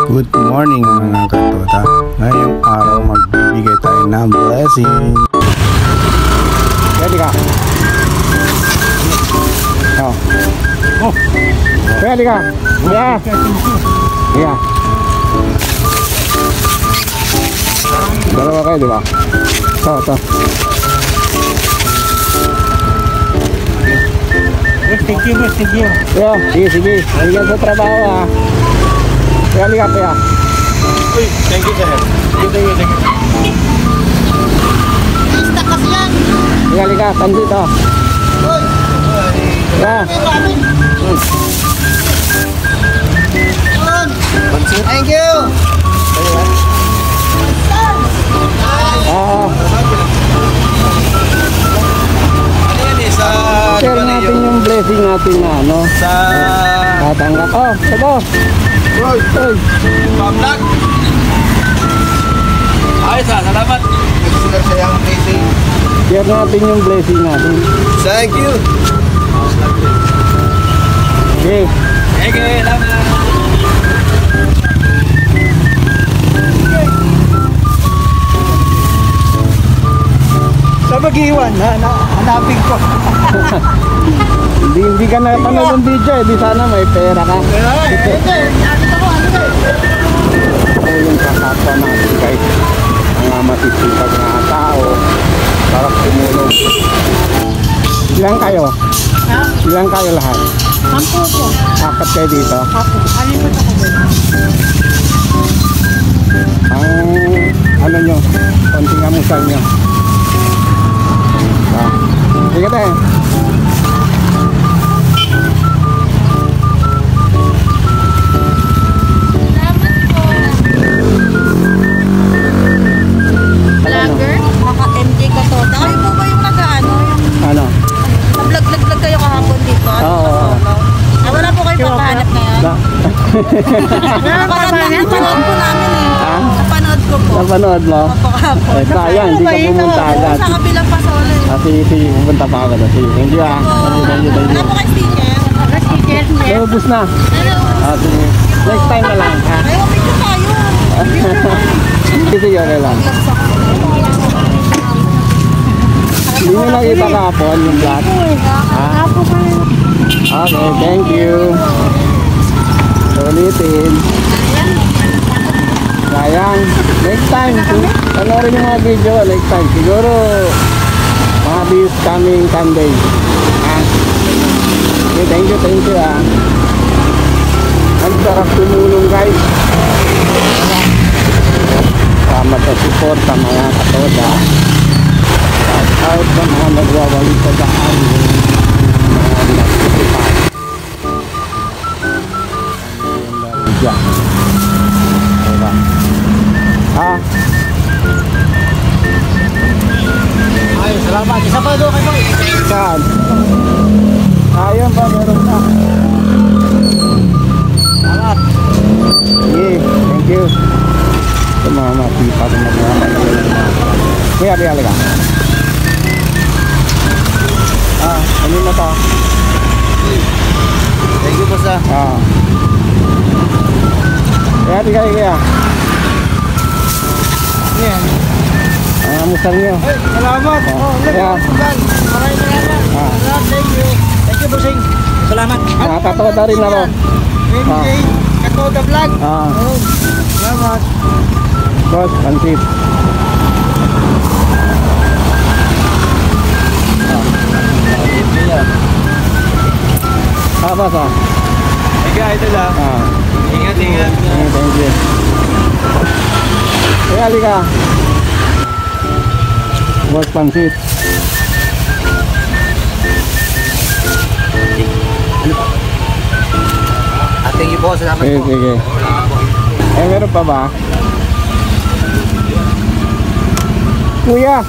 Good morning mga katoda. Ngayong araw magbibigay tayo ng blessing. Ready ka? Oh. Oh. Ready ka? Yeah. Yeah. Dalawa kayo, di ba? Ito. Thank you. Yeah, sige. Halikan sa trabaho ha. Halikan pa ya. Thank you, sir. Thank you. Lista kasi yan. Halikan, pandit ha. Yeah. Thank you. Share natin yung blessing natin na ano Sa tatanggap. Oh, ito. Oy. Pamlag. Ay, salamat. Nagsulat sa yung blessing. Share natin yung blessing natin. Thank you. Okay. Salamat. Sa mag-iwan, hanapin ko. Hindi ka na panood ng video eh. Di sana may pera ka. Ito yung kakapwa natin guys. Mga masisipag na tao para tumulong. Ilang kayo? Ha? Ilang kayo lahat? 10 po. Apat kayo dito? Apo. Alipat ako din. Ang ano nyo, konting amusal nyo. Sige tayo. Vlogger? Naka-MJ ka to. Kayo po ba yung nag-ano? Ano? Nag-vlog kayo kahapon dito? Oo. Wala po kayo papahanap ngayon? Napanood po namin eh. Ha? Napanood ko po. Napanood mo? Opo kahapon. Sayang, hindi ka pumunta agad. Sa kabilang pasole. Sige, pupunta pa ako na. Sige, thank you ah. Thank you. Wala po kayo sticker? Naubos na. Hello. Sige. Next time na lang ha. Ayaw, picture tayo. Sige, okay lang. Hindi mo nakita kahapon yung vlog? Ha? Okay, thank you. Ulitin. Sayang. Next time. Panoorin yung mga video next time. Siguro mga this coming Sunday. Okay, thank you ah. Ang sarap tumulong guys. Salamat sa support sa mga katoda. Out sa mga nagwawali sa daan. Mga nagsipat. Diyan. Diba? Ha? Ay, salamat. Isa pa doon kayo. Saan? Ayun ba? Meron na. Salamat. Sige, thank you. Sa mga masipat na nagwawali. Kuya, ka. Ano na to? Thank you po sa. Kaya. Yan. Ang amusal nyo. Ay, salamat. Kaya. Maraming salamat. Thank you. Thank you, Bossing. Salamat. Nakakatoda rin ako. Katoda vlog. Salamat. Boss, pansip. Boss ah. Sige, idol ah. Ingat. Thank you. Kaya halika. Boss, pansit. Thank you po. Salamat po. Sige. Meron pa ba? Kuya,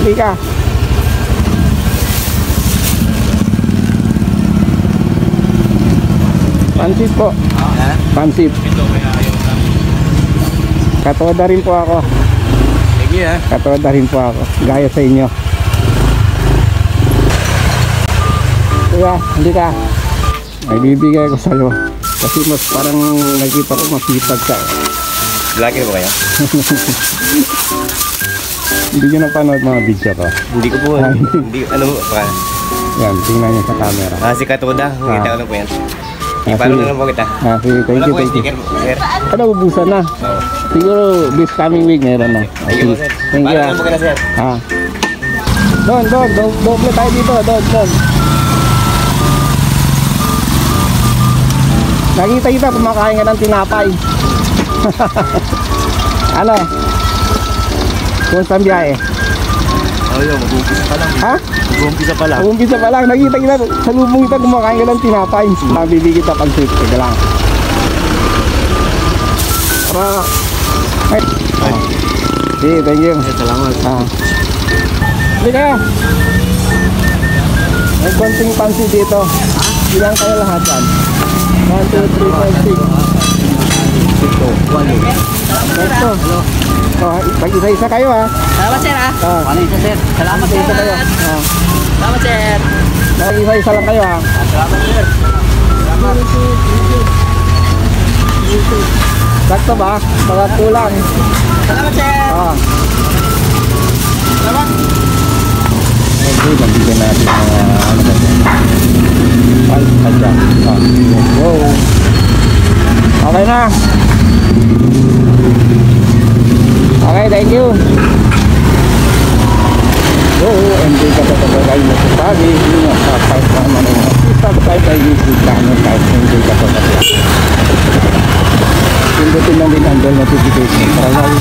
halika. Pansit po. Pansit. Katoda rin po ako. Sige ah. Katoda rin po ako. Gaya sa inyo. Kuya, halika. May bibigay ko sa'yo. Kasi mas parang nakita ko masipag ka. Vlogger ba kayo? Hindi nyo napanood mga video ko. Hindi ko po. Hindi, ano ba? Yan, tingnan nyo sa camera. Si Katuda. Kita ko lang po yan. Ah, Ipalo sige. na lang po kita. Sige, thank Wala you, po yung thank you. sticker po, sir. Ano, ubusan na? Oo. Siguro this coming week meron na. Thank you po, sir. Thank you. Palo na lang po kita, sir. Doon, doble tayo dito, doon. Nakita kita, kumakain ka ng tinapay. Ano? Kumusta ang biyahe? Yun, mag-uumpisa pa lang. Ha? Mag-uumpisa pa lang. Umpisa pa lang, nakita kita, sa lubong kita kumakain ka ng tinapay. Mabibigit kita pag trip, teka lang. Para... Ay. Sige, thank you. Salamat. Hindi kayo. May konting pansi dito. Ilang kayo lahat yan? 1, 2, 3, 4, 6. Ito. Pag-isa-isa kayo ha. Salamat, sir, ha? Ano isa sir? Salamat, sir. Isa kayo. Salamat, sir. Isa-isa lang kayo ha. Salamat, sir. Sakto ba? Baka kulang. Salamat, sir. Salamat. Okay, nabigyan natin mga ano ba yan? Padya. Wow. Okay na. Okay, thank you. Enjoy ka sa pagkakay mo sa sabi. Hindi nga, kahit naman yung subscribe sa YouTube channel kahit enjoy ka sa pagkakay. Pindutin lang din ang bell notification para lagi